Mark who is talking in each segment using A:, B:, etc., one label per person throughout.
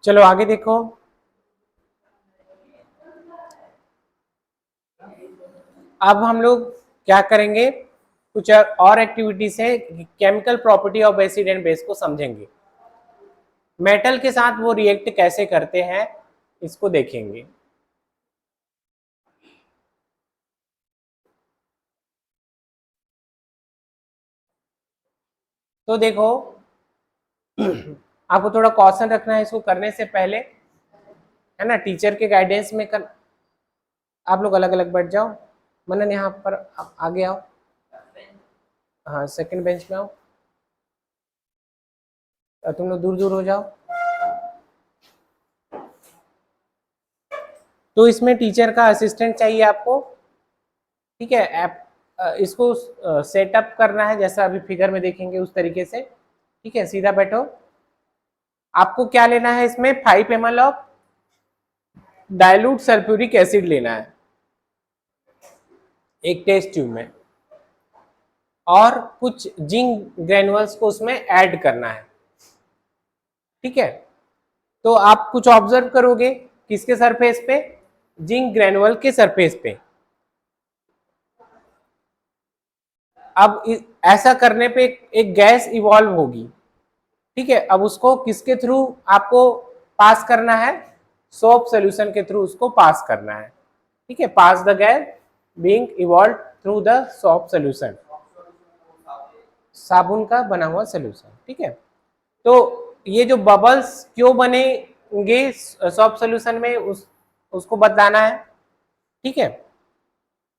A: चलो आगे देखो। अब हम लोग क्या करेंगे, कुछ और एक्टिविटीज है, chemical property of acid and base को समझेंगे। मेटल के साथ वो रिएक्ट कैसे करते हैं इसको देखेंगे। तो देखो आपको थोड़ा कॉशन रखना है इसको करने से पहले, है ना। टीचर के गाइडेंस में आप लोग अलग अलग बैठ जाओ। मनन यहाँ पर आगे आओ, हाँ सेकंड बेंच में आओ, और तुम लोग दूर दूर हो जाओ। तो इसमें टीचर का असिस्टेंट चाहिए आपको, ठीक है। इसको सेटअप करना है जैसा अभी फिगर में देखेंगे उस तरीके से, ठीक है। सीधा बैठो। आपको क्या लेना है, इसमें 5 ml of dilute sulphuric acid लेना है एक टेस्ट ट्यूब में, और कुछ जिंक ग्रेनुअल्स को उसमें ऐड करना है, ठीक है। तो आप कुछ ऑब्जर्व करोगे किसके सरफेस पे, जिंक ग्रेनुअल के सरफेस पे। अब ऐसा करने पे एक गैस इवॉल्व होगी, ठीक है। अब उसको किसके थ्रू आपको पास करना है, सोप सोल्यूशन के थ्रू उसको पास करना है, ठीक है। Pass the gas being evolve through the soap solution, साबुन का बना हुआ सोल्यूशन, ठीक है। तो ये जो बबल्स क्यों बनेंगे सोप सोल्यूशन में, उसको बताना है, ठीक है।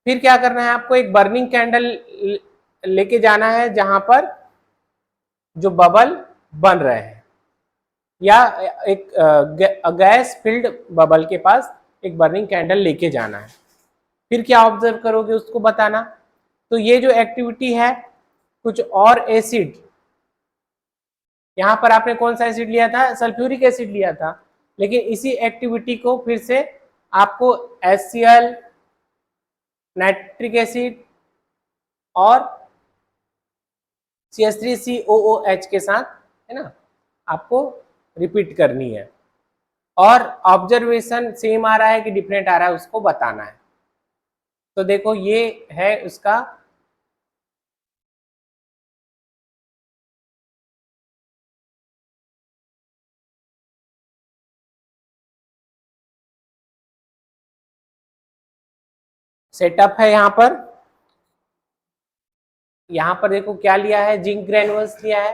A: फिर क्या करना है, आपको एक बर्निंग कैंडल लेके जाना है जहां पर जो बबल बन रहे हैं, या एक गैस फिल्ड बबल के पास एक बर्निंग कैंडल लेके जाना है। फिर क्या ऑब्जर्व करोगे उसको बताना। तो ये जो एक्टिविटी है, कुछ और एसिड, यहां पर आपने कौन सा एसिड लिया था, सल्फ्यूरिक एसिड लिया था, लेकिन इसी एक्टिविटी को फिर से आपको HCl, नाइट्रिक एसिड और CH3COOH के साथ, है ना, आपको रिपीट करनी है। और ऑब्जर्वेशन सेम आ रहा है कि डिफरेंट आ रहा है उसको बताना है। तो देखो ये है उसका सेटअप है। यहाँ पर देखो क्या लिया है, जिंक ग्रेनुअल्स लिया है,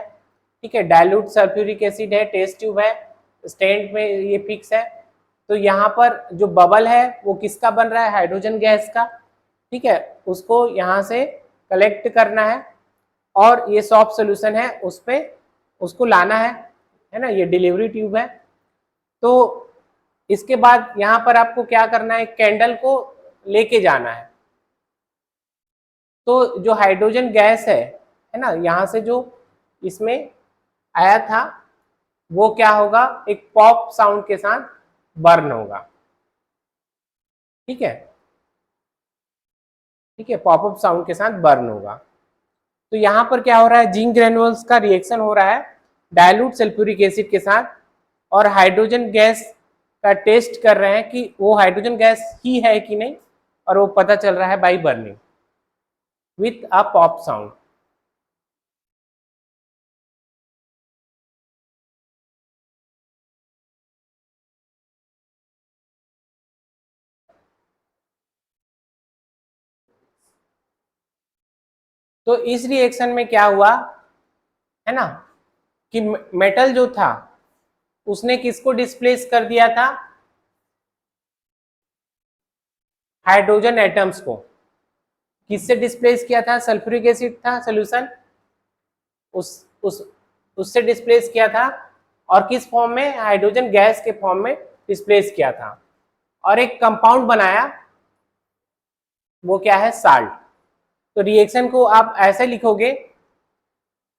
A: ठीक है। डाइल्यूट सल्फ्यूरिक एसिड है, टेस्ट ट्यूब है, स्टैंड में ये फिक्स है। तो यहाँ पर जो बबल है वो किसका बन रहा है, हाइड्रोजन गैस का, ठीक है। उसको यहाँ से कलेक्ट करना है, और ये सॉफ्ट सोल्यूशन है उस पे उसको लाना है ना। ये डिलीवरी ट्यूब है। तो इसके बाद यहाँ पर आपको क्या करना है, कैंडल को लेके जाना है। तो जो हाइड्रोजन गैस है ना, यहाँ से जो इसमें आया था वो क्या होगा, एक पॉप साउंड के साथ बर्न होगा, ठीक है, ठीक है। पॉपअप साउंड के साथ बर्न होगा। तो यहाँ पर क्या हो रहा है, जिंक ग्रेनुअल्स का रिएक्शन हो रहा है डाइल्यूट सल्फ्यूरिक एसिड के साथ, और हाइड्रोजन गैस का टेस्ट कर रहे हैं कि वो हाइड्रोजन गैस ही है कि नहीं, और वो पता चल रहा है by burning with a pop sound. तो इस रिएक्शन में क्या हुआ, है ना, कि मेटल जो था उसने किसको डिस्प्लेस कर दिया था, हाइड्रोजन एटम्स को। किससे डिस्प्लेस किया था, सल्फ्यूरिक एसिड था सोल्यूशन, उस उससे डिस्प्लेस किया था, और किस फॉर्म में, हाइड्रोजन गैस के फॉर्म में डिस्प्लेस किया था, और एक कंपाउंड बनाया, वो क्या है, साल्ट। तो रिएक्शन को आप ऐसे लिखोगे,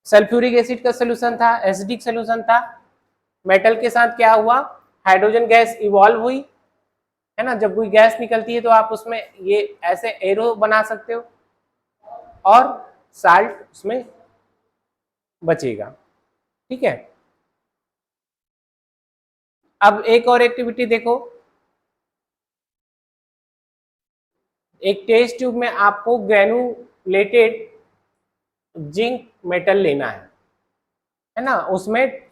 A: सल्फ्यूरिक एसिड का सोल्यूशन था, एसिडिक सोल्यूशन था, मेटल के साथ क्या हुआ, हाइड्रोजन गैस इवॉल्व हुई, है ना। जब कोई गैस निकलती है तो आप उसमें ये ऐसे एरो बना सकते हो, और साल्ट उसमें बचेगा, ठीक है। अब एक और एक्टिविटी देखो, एक टेस्ट ट्यूब में आपको ग्रेनुलेटेड जिंक मेटल लेना है ना, उसमें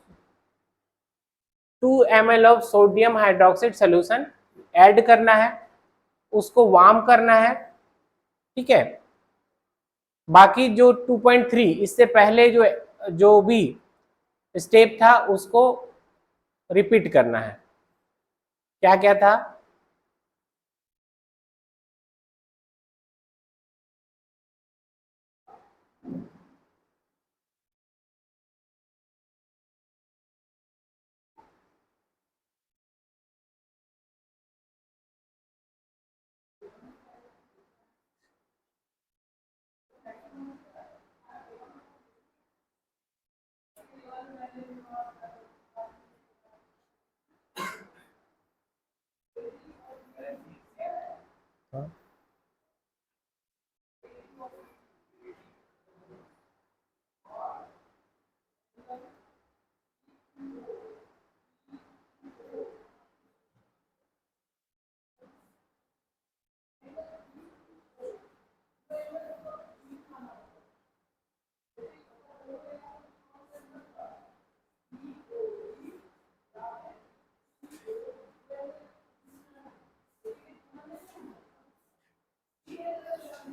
A: 2 ml of sodium hydroxide solution add करना है, उसको वार्म करना है, ठीक है। बाकी जो 2.3 इससे पहले जो जो भी स्टेप था उसको रिपीट करना है। क्या क्या था?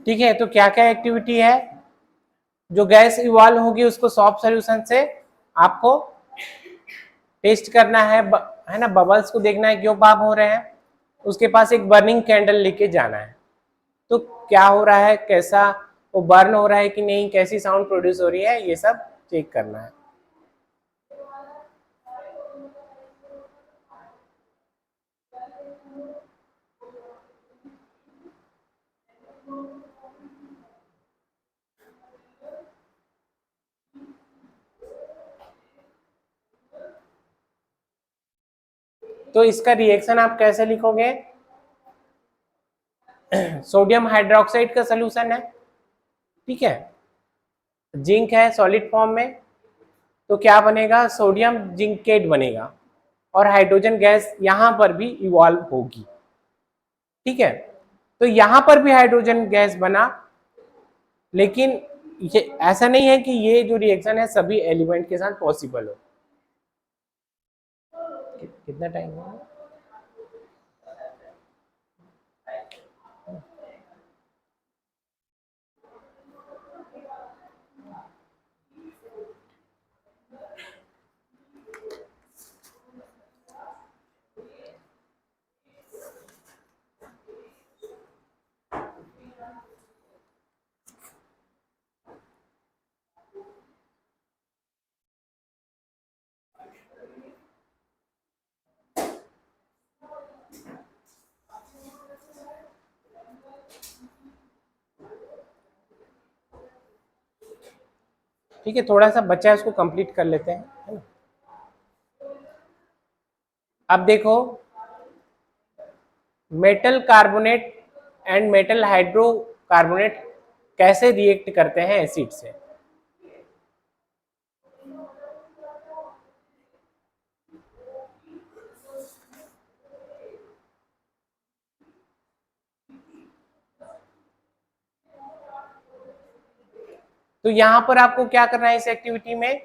A: ठीक है, तो क्या क्या एक्टिविटी है? जो गैस इवॉल्व होगी उसको सॉफ्ट सॉल्यूशन से आपको टेस्ट करना है ना, बबल्स को देखना है क्यों पॉप हो रहे हैं। उसके पास एक बर्निंग कैंडल लेके जाना है, तो क्या हो रहा है, कैसा वो बर्न हो रहा है कि नहीं, कैसी साउंड प्रोड्यूस हो रही है, ये सब चेक करना है। तो इसका रिएक्शन आप कैसे लिखोगे? सोडियम हाइड्रोक्साइड का सोल्यूशन है, ठीक है, जिंक है सॉलिड फॉर्म में, तो क्या बनेगा, सोडियम जिंकेट बनेगा और हाइड्रोजन गैस यहां पर भी इवॉल्व होगी, ठीक है। तो यहां पर भी हाइड्रोजन गैस बना, लेकिन ये ऐसा नहीं है कि ये जो रिएक्शन है सभी एलिमेंट के साथ पॉसिबल हो। कितना टाइम हुआ? ठीक है, थोड़ा सा बचा है, उसको कंप्लीट कर लेते हैं, है ना। अब देखो, metal carbonate and metal hydrocarbonate कैसे रिएक्ट करते हैं एसिड से। तो यहां पर आपको क्या करना है, इस एक्टिविटी में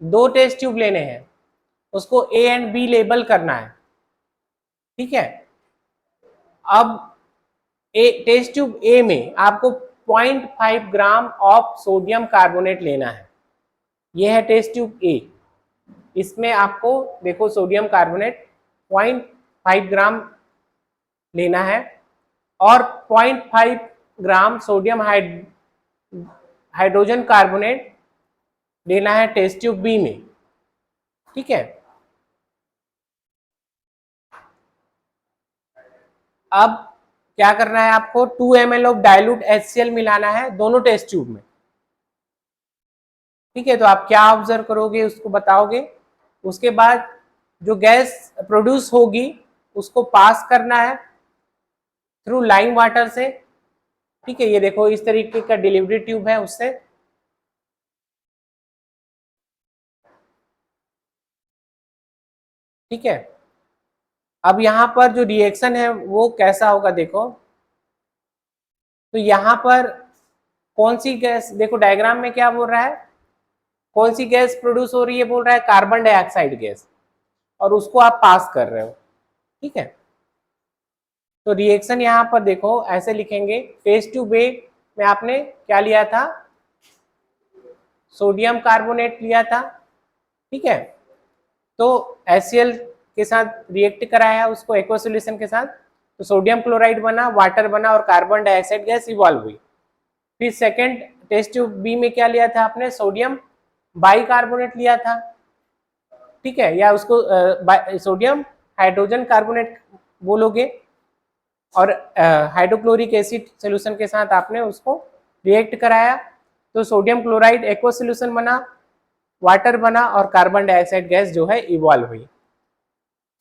A: 2 टेस्ट ट्यूब लेने हैं, उसको ए एंड बी लेबल करना है, ठीक है। अब टेस्ट ट्यूब ए में आपको 0.5 ग्राम ऑफ सोडियम कार्बोनेट लेना है, ये है टेस्ट ट्यूब ए। इसमें आपको देखो सोडियम कार्बोनेट 0.5 ग्राम लेना है और 0.5 ग्राम सोडियम हाइड्रोजन कार्बोनेट लेना है टेस्ट ट्यूब बी में, ठीक है। अब क्या करना है, आपको 2 ml ऑफ डाइल्यूट HCl मिलाना है दोनों टेस्ट ट्यूब में, ठीक है। तो आप क्या ऑब्जर्व करोगे उसको बताओगे। उसके बाद जो गैस प्रोड्यूस होगी उसको पास करना है थ्रू लाइम वाटर से, ठीक है। ये देखो इस तरीके का डिलीवरी ट्यूब है, उससे ठीक है। अब यहाँ पर जो रिएक्शन है वो कैसा होगा देखो, तो यहाँ पर कौन सी गैस, देखो डायग्राम में क्या बोल रहा है, कौन सी गैस प्रोड्यूस हो रही है, बोल रहा है कार्बन डाइऑक्साइड गैस, और उसको आप पास कर रहे हो। ठीक है, तो रिएक्शन यहाँ पर देखो ऐसे लिखेंगे, टेस्ट ट्यूब ए में आपने क्या लिया था, सोडियम कार्बोनेट लिया था। ठीक है, तो HCl के साथ रिएक्ट कराया उसको एक्वा सॉल्यूशन के साथ, तो सोडियम क्लोराइड बना, वाटर बना और कार्बन डाइऑक्साइड गैस इवॉल्व हुई। फिर सेकंड टेस्ट ट्यूब बी में क्या लिया था आपने, सोडियम बाइकार्बोनेट लिया था। ठीक है, या उसको सोडियम हाइड्रोजन कार्बोनेट बोलोगे, और हाइड्रोक्लोरिक एसिड सोल्यूशन के साथ आपने उसको रिएक्ट कराया, तो सोडियम क्लोराइड एक्वा सोल्यूशन बना, वाटर बना और कार्बन डाइऑक्साइड गैस जो है इवॉल्व हुई।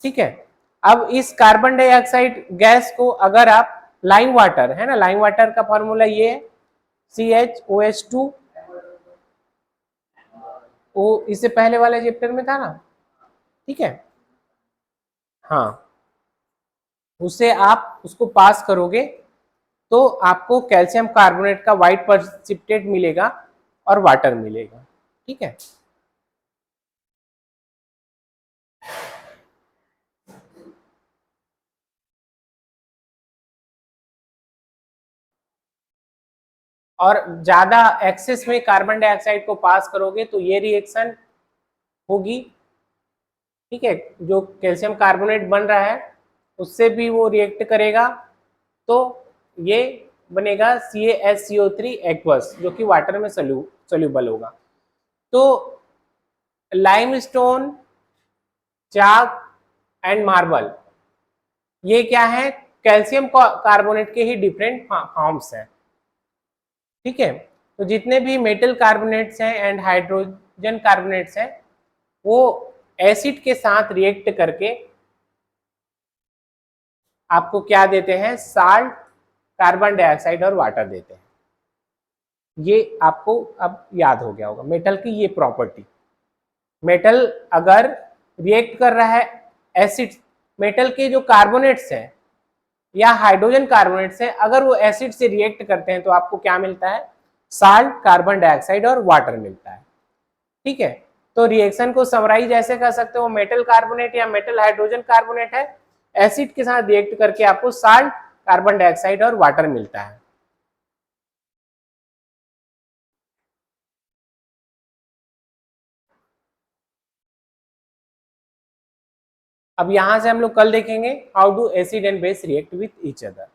A: ठीक है, अब इस कार्बन डाइऑक्साइड गैस को अगर आप लाइम वाटर है ना, लाइम वाटर का फॉर्मूला ये है CHOH2, वो इससे पहले वाले चैप्टर में था ना। ठीक है, हाँ, उससे आप उसको पास करोगे तो आपको कैल्शियम कार्बोनेट का व्हाइट प्रेसिपिटेट मिलेगा और वाटर मिलेगा। ठीक है, और ज्यादा एक्सेस में कार्बन डाइऑक्साइड को पास करोगे तो ये रिएक्शन होगी। ठीक है, जो कैल्शियम कार्बोनेट बन रहा है उससे भी वो रिएक्ट करेगा, तो ये बनेगा CaSCO3 एक्वस, जो कि वाटर में सोल्यूबल होगा। तो लाइमस्टोन, चाक एंड मार्बल, ये क्या है, कैल्शियम कार्बोनेट के ही डिफरेंट फॉर्म्स हैं। ठीक है, तो जितने भी मेटल कार्बोनेट्स हैं एंड हाइड्रोजन कार्बोनेट्स हैं, वो एसिड के साथ रिएक्ट करके आपको क्या देते हैं, साल्ट, कार्बन डाइऑक्साइड और वाटर देते हैं। ये आपको अब याद हो गया होगा मेटल की ये प्रॉपर्टी। मेटल अगर रिएक्ट कर रहा है एसिड, मेटल के जो कार्बोनेट्स हैं या हाइड्रोजन कार्बोनेट्स हैं, अगर वो एसिड से रिएक्ट करते हैं तो आपको क्या मिलता है, साल्ट, कार्बन डाइऑक्साइड और वाटर मिलता है। ठीक है, तो रिएक्शन को समराइज ऐसे कर सकते हो, मेटल कार्बोनेट या मेटल हाइड्रोजन कार्बोनेट है, एसिड के साथ रिएक्ट करके आपको साल्ट, कार्बन डाइऑक्साइड और वाटर मिलता है। अब यहां से हम लोग कल देखेंगे how do acid and base react with each other.